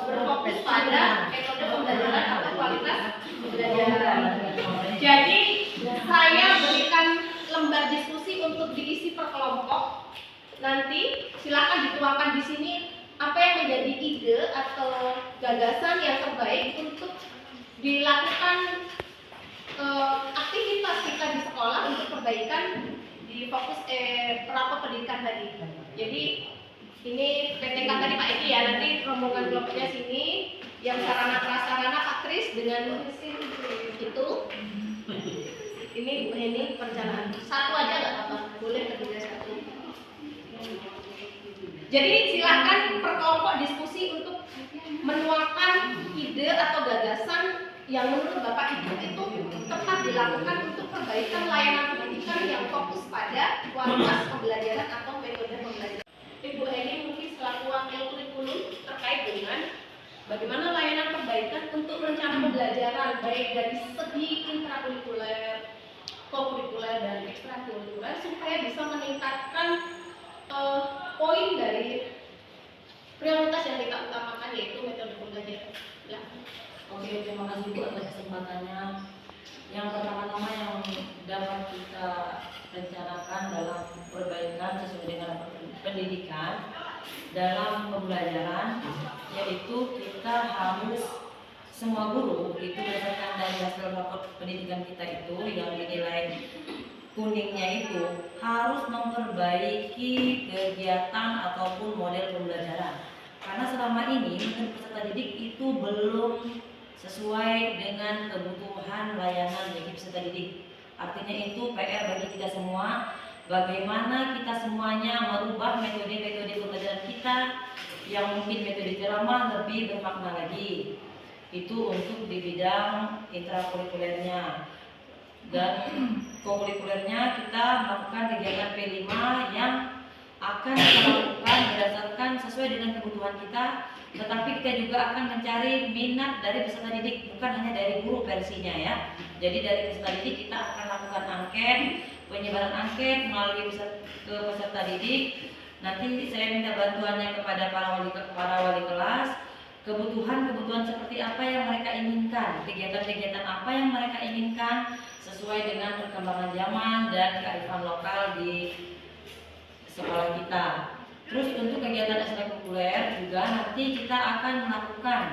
berfokus pada metode pembelajaran atau kualitas pembelajaran. Jadi saya berikan lembar diskusi untuk diisi per kelompok. Nanti silakan dituangkan di sini apa yang menjadi ide atau gagasan yang terbaik untuk dilakukan aktivitas kita di sekolah untuk perbaikan di fokus rapor pendidikan tadi. Jadi ini PTK tadi Pak Eki ya, nanti rombongan kelompoknya sini, yang sarana prasarana Pak Kris dengan itu. Ini Bu Heni perencanaan. Satu aja nggak apa-apa, boleh lebih dari satu. Jadi silakan per kelompok diskusi untuk menuangkan ide atau gagasan yang menurut Bapak Ibu itu tepat dilakukan untuk perbaikan layanan pendidikan yang fokus pada kualitas pembelajaran atau metode pembelajaran. Ibu Heni mungkin selaku wakil kurikulum terkait dengan bagaimana layanan perbaikan untuk rencana pembelajaran baik dari segi intrakurikuler, kokurikuler dan ekstrakurikuler supaya bisa meningkatkan poin dari prioritas yang kita utamakan yaitu metode pembelajaran. Ya. Oke, terima kasih Bu atas kesempatannya. Yang pertama-tama yang dapat kita rencanakan dalam perbaikan sesuai dengan pendidikan dalam pembelajaran, yaitu kita harus semua guru itu berdasarkan dari hasil rapor pendidikan kita itu yang dinilai kuningnya itu harus memperbaiki kegiatan ataupun model pembelajaran, karena selama ini mungkin peserta didik itu belum sesuai dengan kebutuhan layanan bagi peserta didik. Artinya itu PR bagi kita semua, bagaimana kita semuanya merubah metode-metode pembelajaran kita yang mungkin metode ceramah lebih bermakna lagi. Itu untuk di bidang intrakurikulernya. Dan kokurikulernya kita melakukan kegiatan P5 yang akan kita lakukan berdasarkan sesuai dengan kebutuhan kita, tetapi kita juga akan mencari minat dari peserta didik, bukan hanya dari guru versinya ya. Jadi dari peserta didik kita akan lakukan angket, penyebaran angket melalui ke peserta didik. Nanti saya minta bantuannya kepada para wali kelas, kebutuhan seperti apa yang mereka inginkan, kegiatan-kegiatan apa yang mereka inginkan sesuai dengan perkembangan zaman dan kearifan lokal di sekolah kita. Terus untuk kegiatan ekstrakurikuler juga nanti kita akan melakukan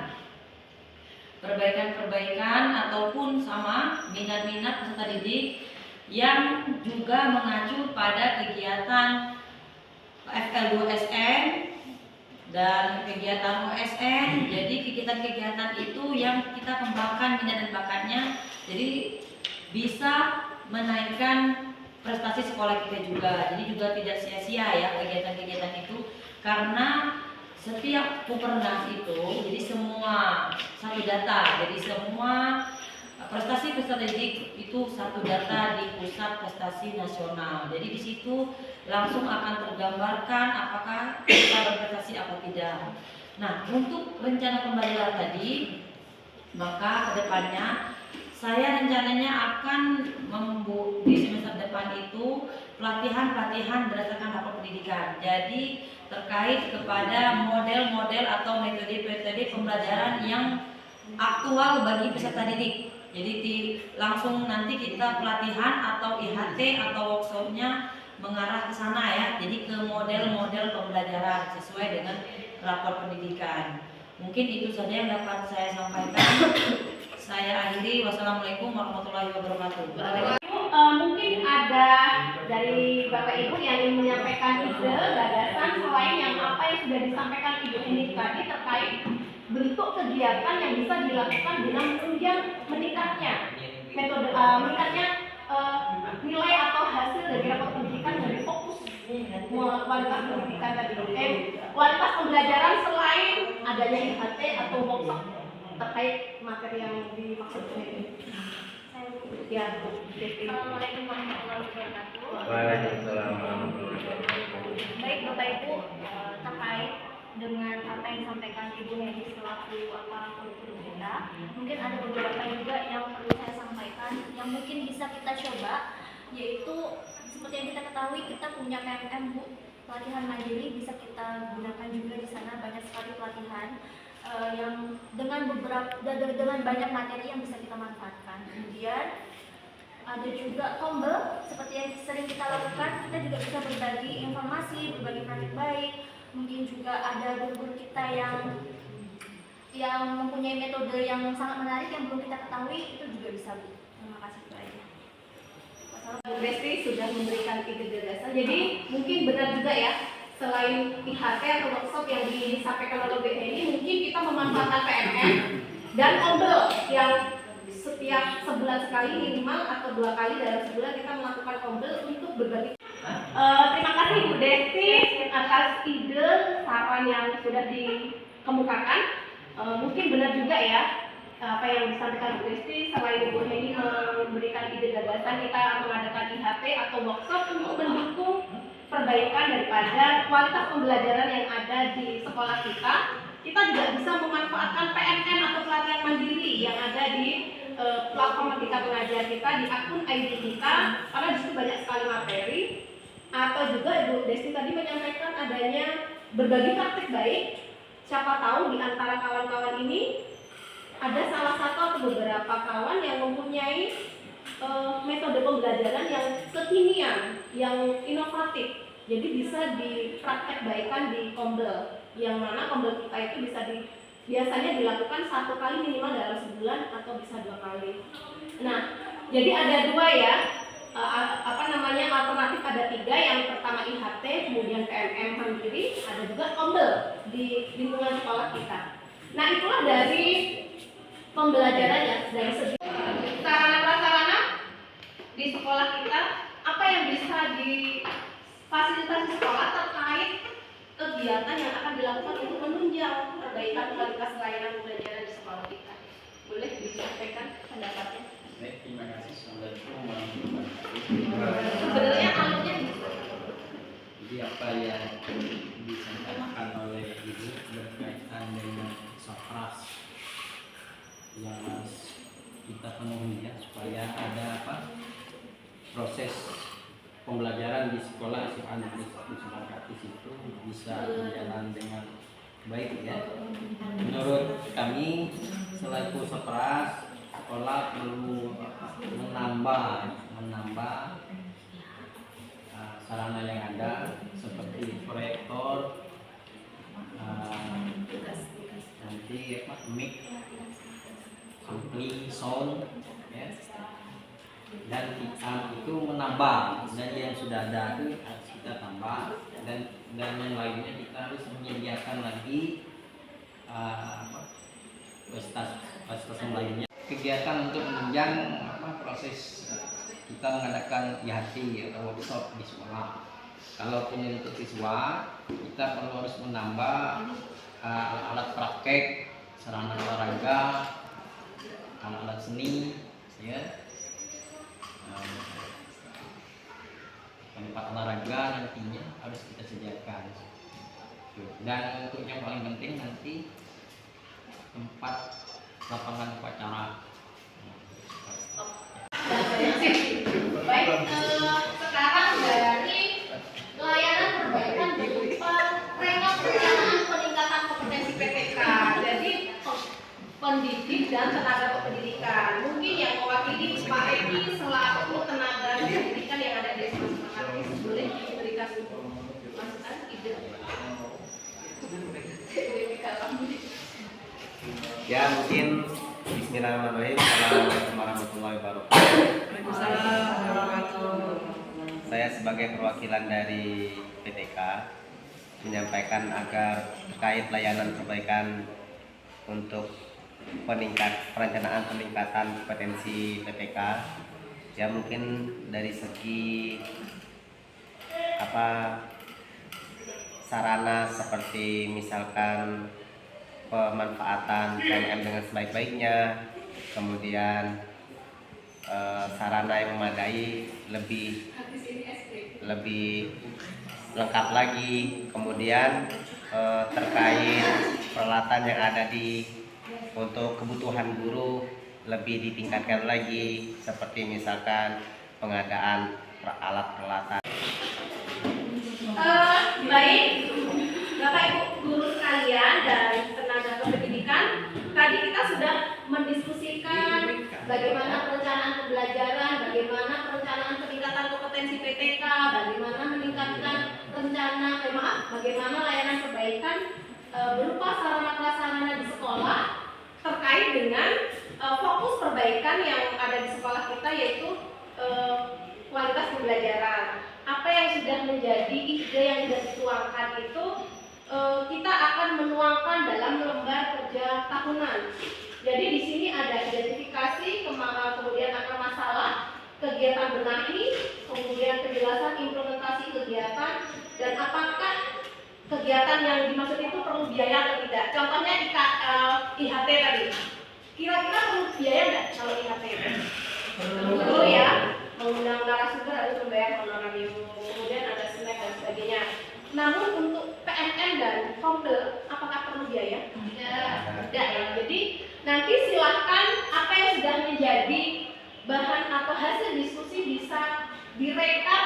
perbaikan ataupun sama minat-minat peserta didik yang juga mengacu pada kegiatan FL2SN dan kegiatan OSN. Jadi kegiatan-kegiatan itu yang kita kembangkan minat dan bakatnya, jadi bisa menaikkan prestasi sekolah kita juga. Jadi juga tidak sia-sia ya kegiatan-kegiatan itu, karena setiap Pupernas itu jadi semua satu data. Jadi semua prestasi peserta didik itu satu data di pusat prestasi nasional. Jadi di situ langsung akan tergambarkan apakah kita berprestasi atau tidak. Nah, untuk rencana pembelajaran tadi, maka kedepannya saya rencananya akan di semester depan itu pelatihan berdasarkan rapor pendidikan. Jadi terkait kepada model-model atau metode-metode pembelajaran yang aktual bagi peserta didik. Jadi langsung nanti kita pelatihan atau IHT atau workshopnya mengarah ke sana ya. Jadi ke model-model pembelajaran sesuai dengan rapor pendidikan. Mungkin itu saja yang dapat saya sampaikan. Saya akhiri. Wassalamualaikum warahmatullahi wabarakatuh. Mungkin ada dari Bapak Ibu yang ingin menyampaikan ide, gagasan selain yang apa yang sudah disampaikan Ibu ini tadi terkait bentuk kegiatan yang bisa dilakukan dengan meningkatnya metode meningkatnya nilai atau hasil dari rapor pendidikan dari fokus kualitas pendidikan tadi. Kualitas pembelajaran selain adanya IHT atau workshop terkait materi yang dimaksud ini. Ya, Assalamualaikum warahmatullahi wabarakatuh. Waalaikumsalam warahmatullahi wabarakatuh. Baik Bapak Ibu, terkait dengan apa yang disampaikan Ibu Heni selaku aparatur kita, mungkin ada beberapa juga yang perlu saya sampaikan yang mungkin bisa kita coba, yaitu seperti yang kita ketahui kita punya PMM Bu, pelatihan mandiri bisa kita gunakan juga di sana, banyak sekali pelatihan yang dengan banyak materi yang bisa kita manfaatkan. Kemudian ada juga tombel seperti yang sering kita lakukan, kita juga bisa berbagi informasi, berbagi praktik baik. Mungkin juga ada guru-guru kita yang mempunyai metode yang sangat menarik yang belum kita ketahui, itu juga bisa Bu. Terima kasih Bu aja. Bu Desti sudah memberikan ide gagasan. Jadi mungkin benar juga ya, selain IHT atau workshop yang disampaikan oleh Bu Heni, mungkin kita memanfaatkan PMM dan tombel yang setiap sebulan sekali minimal atau 2 kali dalam sebulan kita melakukan tombel untuk berbagi. Terima kasih Bu Desti atas ide saran yang sudah dikemukakan. Mungkin benar juga ya apa yang disampaikan Bu Desti, selain Bu Heni memberikan ide gagasan, kita mengadakan IHT atau workshop untuk mendukung perbaikan daripada kualitas pembelajaran yang ada di sekolah kita. Kita juga bisa memanfaatkan PMM atau pelatihan mandiri yang ada di platform Merdeka Mengajar kita, di akun ID kita, karena di situ banyak sekali materi. Atau juga Ibu Desti tadi menyampaikan adanya berbagi praktik baik. Siapa tahu di antara kawan-kawan ini ada salah satu atau beberapa kawan yang mempunyai metode pembelajaran yang kekinian, yang inovatif. Jadi bisa dipraktek baikkan di tombel, yang mana tombel kita itu biasanya dilakukan 1 kali minimal dalam sebulan atau bisa 2 kali. Nah, jadi ada 2 ya, alternatif ada 3. Yang pertama IHT, kemudian PMM mandiri, ada juga tombel di lingkungan sekolah kita. Nah, itulah dari pembelajaran ya, dari segi sarana-prasarana di sekolah kita, apa yang bisa difasilitasi sekolah terkait kegiatan yang akan dilakukan untuk menunjang perbaikan kualitas layanan pembelajaran di sekolah kita. Boleh disampaikan pendapatnya? Baik, terima kasih. Assalamualaikum warahmatullahi wabarakatuh. Sebenarnya alurnya Jadi apa yang disampaikan oleh Ibu berkaitan dengan sopras yang harus kita penuhi ya, supaya ada proses pembelajaran di sekolah SMA Negeri 1 Sumberkatis itu bisa berjalan dengan baik ya. Menurut kami selaku sopras, sekolah perlu menambah sarana yang ada seperti proyektor, nanti mic, sampling, sound ya. Dan kita itu menambah, dan yang sudah ada itu harus kita tambah, dan yang lainnya kita harus menyediakan lagi fasilitas lainnya, kegiatan untuk menunjang proses kita mengadakan IHT atau workshop di sekolah. Kalau punya untuk siswa, kita perlu harus menambah alat praktek, sarana olahraga, alat seni ya, tempat olahraga nantinya harus kita sediakan. Dan untuk yang paling penting nanti tempat lapangan upacara. baik. Sekarang dari layanan perbaikan berupa rangka perencanaan peningkatan kompetensi PTK. Jadi pendidik dan tenaga kependidikan. Mungkin yang mewakili Pak Edi selaku tenaga pendidikan yang ada di SMA Sumberkatis, boleh diberikan masukan ide. Ya, mungkin bismillahirrahmanirrahim. Assalamualaikum warahmatullahi wabarakatuh. Saya sebagai perwakilan dari PTK menyampaikan agar terkait layanan perbaikan untuk perencanaan peningkatan kompetensi PTK, ya mungkin dari segi sarana seperti misalkan pemanfaatan PNM dengan sebaik-baiknya, kemudian sarana yang memadai lebih lengkap lagi, kemudian terkait peralatan yang ada untuk kebutuhan guru lebih ditingkatkan lagi, seperti misalkan pengadaan alat peralatan. Baik, Bapak Ibu guru sekalian dan tenaga kependidikan, tadi kita sudah mendiskusikan bagaimana perencanaan pembelajaran, bagaimana perencanaan peningkatan kompetensi PTK, bagaimana meningkatkan bagaimana layanan perbaikan berupa sarana prasarana di sekolah terkait dengan fokus perbaikan yang ada di sekolah kita, yaitu kualitas pembelajaran. Apa yang sudah menjadi ide yang sudah dituangkan itu kita akan menuangkan dalam lembar kerja tahunan. Jadi di sini ada identifikasi, kemudian akar masalah, kegiatan benahi, kemudian penjelasan implementasi kegiatan, dan apakah kegiatan yang dimaksud itu perlu biaya atau tidak. Contohnya IHT tadi. Kira-kira perlu biaya nggak kalau IHT? Perlu ya. Mengundang narasumber harus membayar honorarium, kemudian ada snack dan sebagainya. Namun untuk PNM dan Kompel, apakah perlu biaya? Tidak ya. Jadi nanti silahkan apa yang sudah menjadi bahan atau hasil diskusi bisa direkap